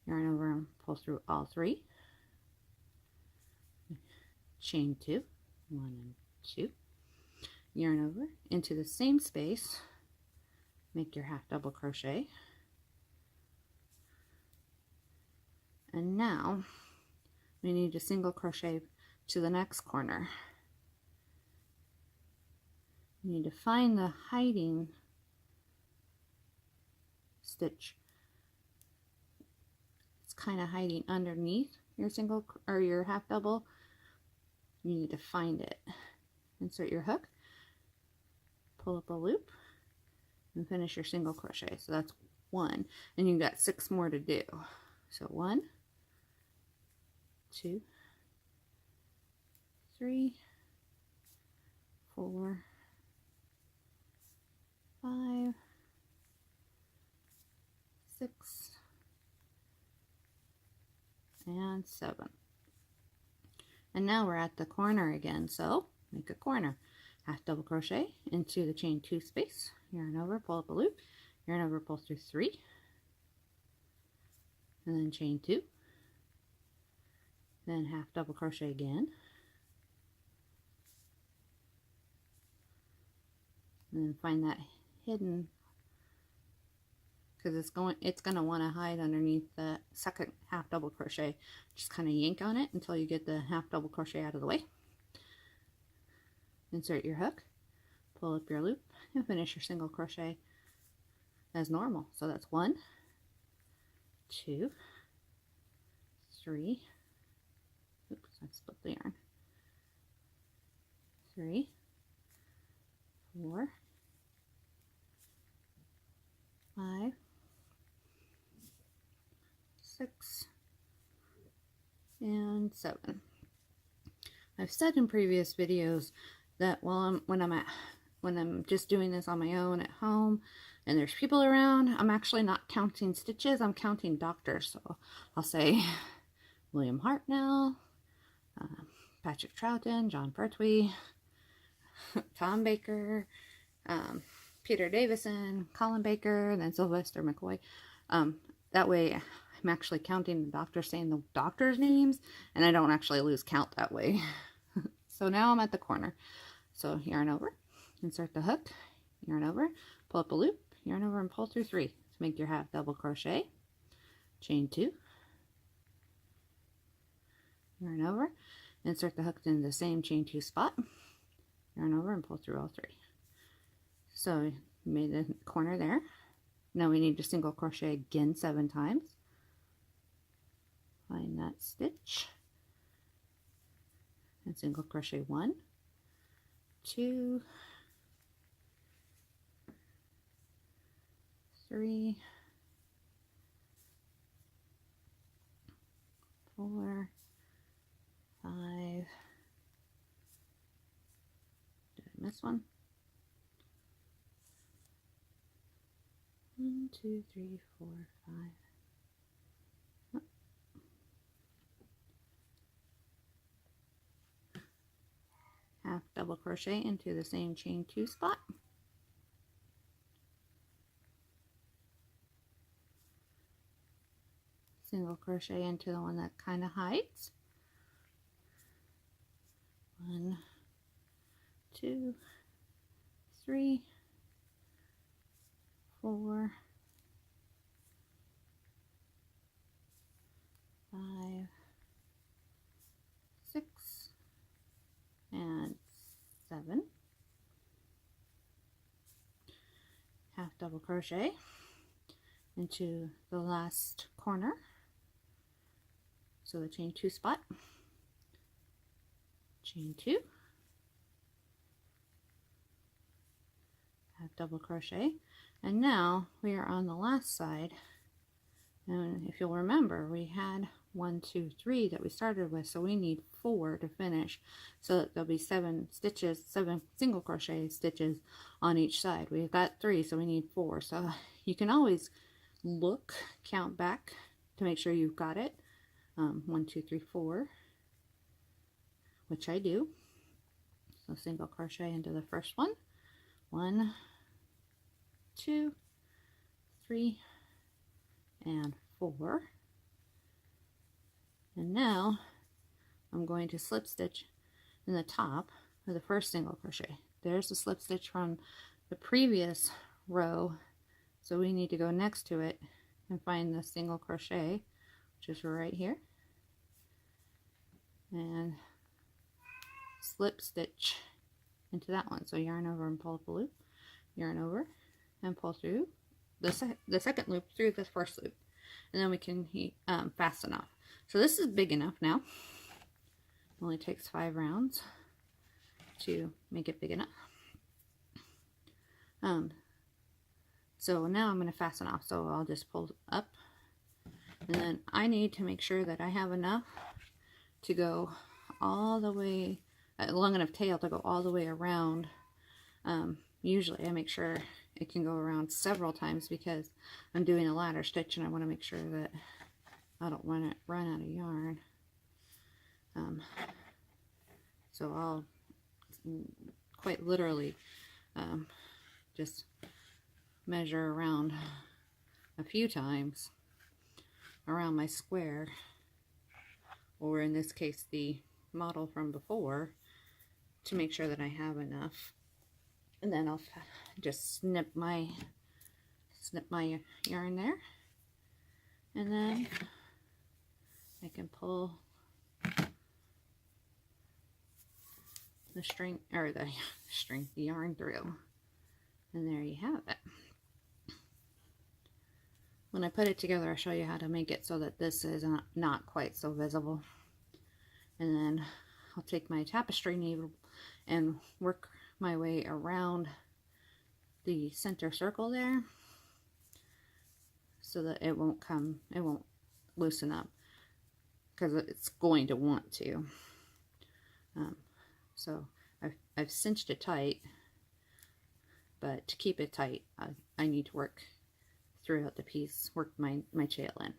yarn over and pull through all 3, chain 2, 1 and 2, yarn over into the same space, make your half double crochet, and now we need to single crochet to the next corner. You need to find the hiding stitch. It's kind of hiding underneath your single or your half double. You need to find it. Insert your hook, pull up a loop, and finish your single crochet. So that's 1, and you've got 6 more to do. So 1, 2, 3, 4, 5, 6, and 7. And now we're at the corner again, so make a corner. Half double crochet into the chain 2 space, yarn over, pull up a loop, yarn over, pull through 3, and then chain 2, then half double crochet again, and then find that hidden, because it's going to want to hide underneath the second half double crochet. Just kind of yank on it until you get the half double crochet out of the way. Insert your hook, pull up your loop, and finish your single crochet as normal. So that's 1, 2, 3, oops, I split the yarn, 3, 4, 5, 6, and 7. I've said in previous videos that when I'm just doing this on my own at home and there's people around, I'm actually not counting stitches, I'm counting doctors. So I'll say William Hartnell, Patrick Troughton, John Pertwee, Tom Baker, Peter Davison, Colin Baker, and then Sylvester McCoy. That way I'm actually counting the doctors, saying the doctors' names, and I don't actually lose count that way. So now I'm at the corner. So yarn over, insert the hook, yarn over, pull up a loop, yarn over and pull through 3 to make your half double crochet, chain 2, yarn over, insert the hook in the same chain 2 spot, yarn over and pull through all 3. So we made a corner there. Now we need to single crochet again 7 times. Find that stitch and single crochet 1, 2, 3, 4, 5, this one. 1, 2, 3, 4, 5. Oh. Half double crochet into the same chain 2 spot. Single crochet into the one that kind of hides. 1, 2, 3, 4, 5, 6, and 7. Half double crochet into the last corner, so the chain 2 spot, chain 2, half double crochet, and now we are on the last side. And if you'll remember, we had 1, 2, 3 that we started with, so we need 4 to finish, so that there'll be 7 stitches, 7 single crochet stitches on each side. We've got 3, so we need 4. So you can always look, count back to make sure you've got it. 1, 2, 3, 4, which I do. So single crochet into the first one. 1, 2, 3, and 4. And now I'm going to slip stitch in the top of the first single crochet. There's the slip stitch from the previous row, so we need to go next to it and find the single crochet, which is right here, and slip stitch into that one. So yarn over and pull up a loop, yarn over and pull through the second loop through the first loop, and then we can fasten off. So this is big enough now. It only takes 5 rounds to make it big enough. So now I'm going to fasten off. So I'll just pull up, and then I need to make sure that I have enough to go all the way, long enough tail to go all the way around. Usually I make sure it can go around several times because I'm doing a ladder stitch and I want to make sure that I don't run out of yarn. So I'll quite literally just measure around a few times around my square, or in this case the model from before, to make sure that I have enough. And then I'll just snip my yarn there, and then I can pull the string, or the yarn through, and there you have it. When I put it together, I'll show you how to make it so that this is not quite so visible. And then I'll take my tapestry needle and work my way around the center circle there, so that it won't loosen up, because it's going to want to. So I've cinched it tight, but to keep it tight, I need to work throughout the piece, work my tail in.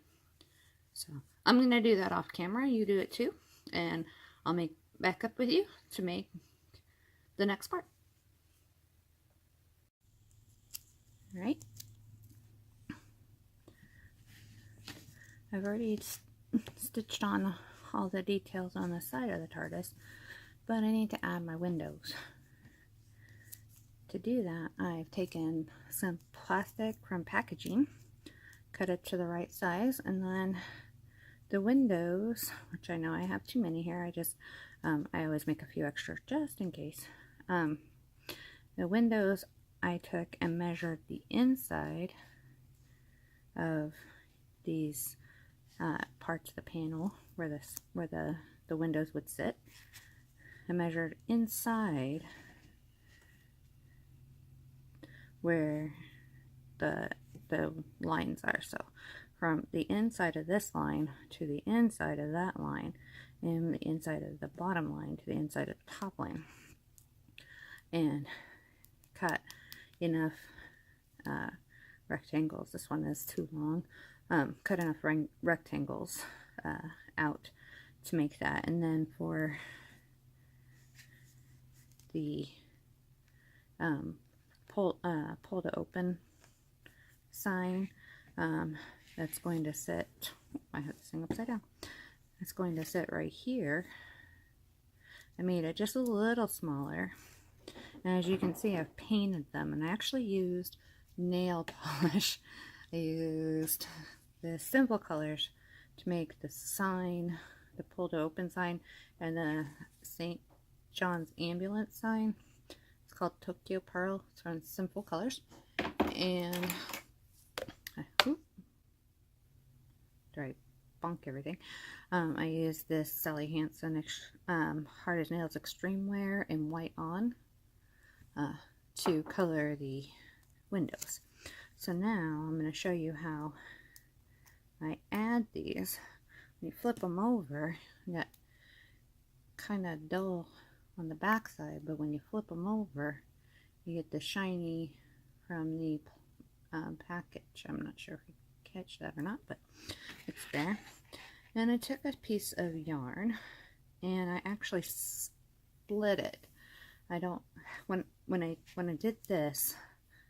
So I'm going to do that off camera. You do it too, and I'll make back up with you to make the next part. All right. I've already stitched on all the details on the side of the TARDIS, but I need to add my windows. To do that, I've taken some plastic from packaging, cut it to the right size, and then the windows, which I know I have too many here, I always make a few extra just in case. The windows, I took and measured the inside of these parts of the panel where the windows would sit. I measured inside where the lines are. So from the inside of this line to the inside of that line, and the inside of the bottom line to the inside of the top line. and cut enough rectangles. This one is too long. Cut enough rectangles out to make that. And then for the pull to open sign, that's going to sit, I have this thing upside down. It's going to sit right here. I made it just a little smaller. And as you can see, I've painted them, and I actually used nail polish. I used the simple colors to make the sign, the pull to open sign, and the St. John's ambulance sign. It's called Tokyo Pearl. It's on simple colors. And did I bonk everything? I used this Sally Hansen Hard as Nails Extreme Wear in white on to color the windows. So now I'm going to show you how I add these. When you flip them over, you got kind of dull on the back side, but when you flip them over, you get the shiny from the package. I'm not sure if you catch that or not, but it's there. And I took a piece of yarn and I actually split it. I don't, when I did this,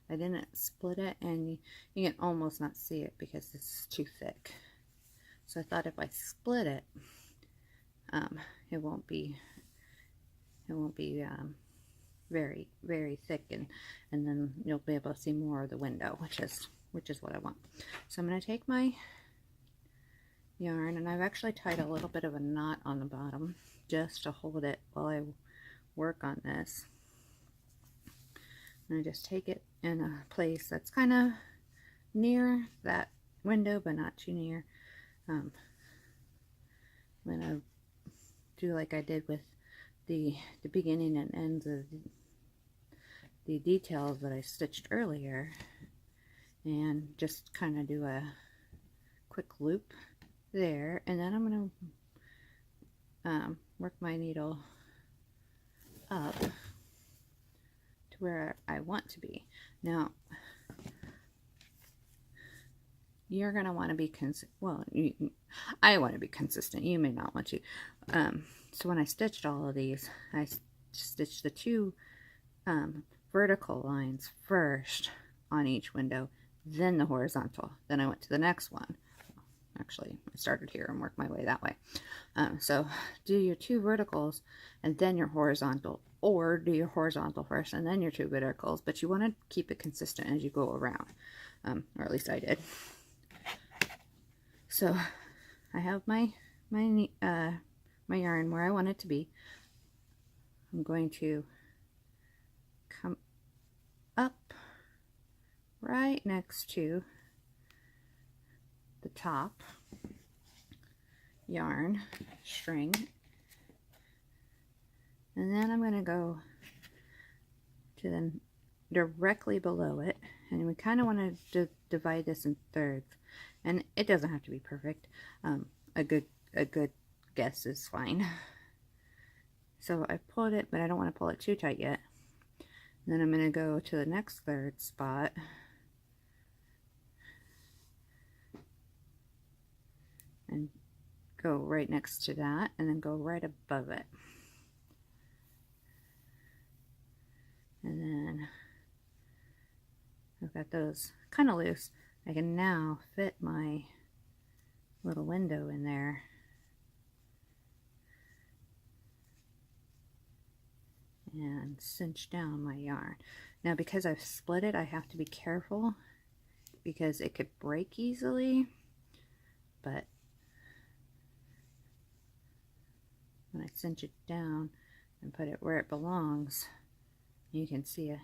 I didn't split it, and you can almost not see it because it's too thick. So I thought if I split it, it won't be very, very thick, and then you'll be able to see more of the window, which is what I want. So I'm going to take my yarn, and I've actually tied a little bit of a knot on the bottom just to hold it while I work on this. And I just take it in a place that's kind of near that window, but not too near. I'm going to do like I did with the beginning and ends of the details that I stitched earlier, and just kind of do a quick loop there, and then I'm going to work my needle up to where I want to be. Now you're going to want to be I want to be consistent. You may not want to. So when I stitched all of these, I stitched the two vertical lines first on each window, then the horizontal. Then I went to the next one. Actually, I started here and worked my way that way. So do your two verticals and then your horizontal, or do your horizontal first and then your two verticals, but you want to keep it consistent as you go around, or at least I did. So I have my yarn where I want it to be. I'm going to come up right next to the top yarn string, and then I'm going to go to the directly below it, and we kind of want to divide this in thirds, and it doesn't have to be perfect. A good guess is fine. So I pulled it, but I don't want to pull it too tight yet. And then I'm going to go to the next third spot and go right next to that, and then go right above it. And then I've got those kind of loose. I can now fit my little window in there. And cinch down my yarn. Now because I've split it, I have to be careful because it could break easily, but when I cinch it down and put it where it belongs, you can see it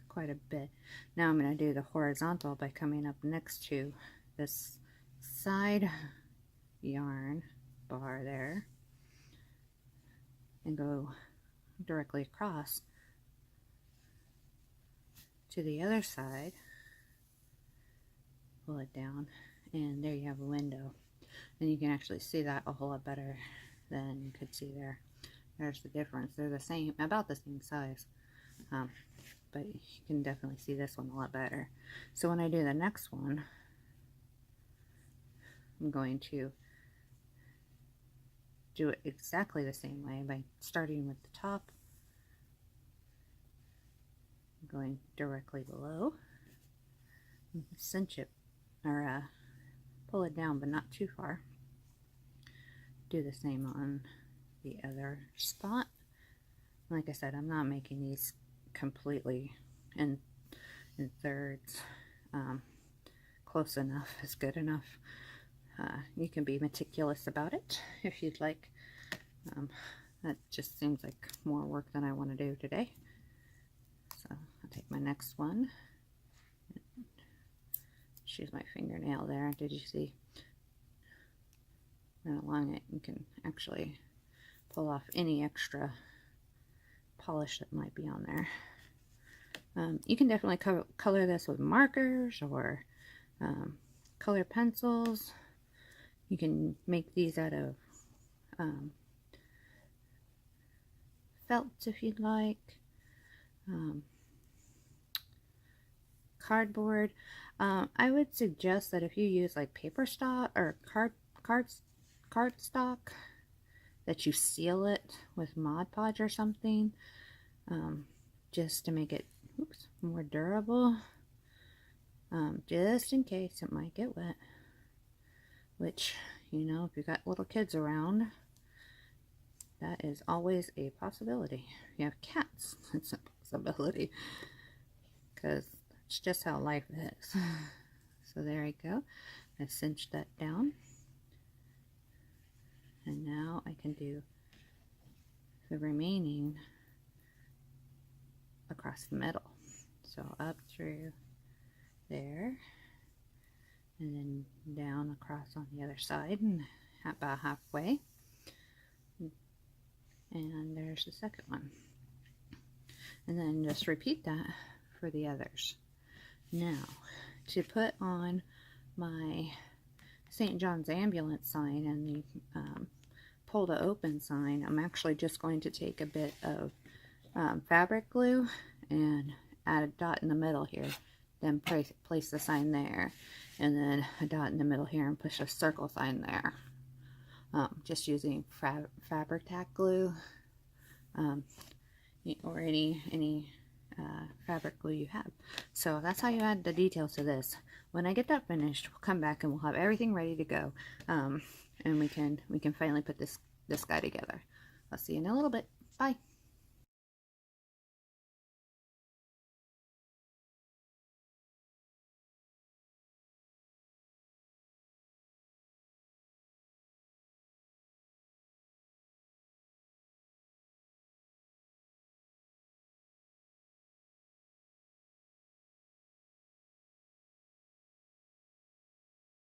quite a bit. Now I'm going to do the horizontal by coming up next to this side yarn bar there and go directly across to the other side, pull it down, and there you have a window. And you can actually see that a whole lot better than you could see there. There's the difference. They're the same, about the same size. but you can definitely see this one a lot better. So when I do the next one, I'm going to do it exactly the same way by starting with the top, going directly below, cinch it, or pull it down but not too far. Do the same on the other spot. Like I said, I'm not making these completely in thirds. Close enough is good enough. You can be meticulous about it if you'd like. That just seems like more work than I want to do today. So I'll take my next one. Choose my fingernail there. Did you see? And along it, you can actually pull off any extra polish that might be on there. You can definitely color this with markers or color pencils. You can make these out of felt if you'd like, cardboard. I would suggest that if you use like paper stock or cardstock, that you seal it with Mod Podge or something, just to make it more durable, just in case it might get wet, which, you know, if you've got little kids around, that is always a possibility. If you have cats, it's a possibility, because it's just how life is. So there I go. I cinched that down. And now I can do the remaining across the middle. So up through there, and then down across on the other side, and about halfway. And there's the second one. And then just repeat that for the others. Now, to put on my St. John's Ambulance sign and the pull to open sign, I'm actually just going to take a bit of fabric glue and add a dot in the middle here, then place the sign there, and then a dot in the middle here and push a circle sign there. Just using fabric tack glue, or any fabric glue you have. So that's how you add the details to this. When I get that finished, we'll come back and we'll have everything ready to go, and we can finally put this guy together. I'll see you in a little bit. Bye.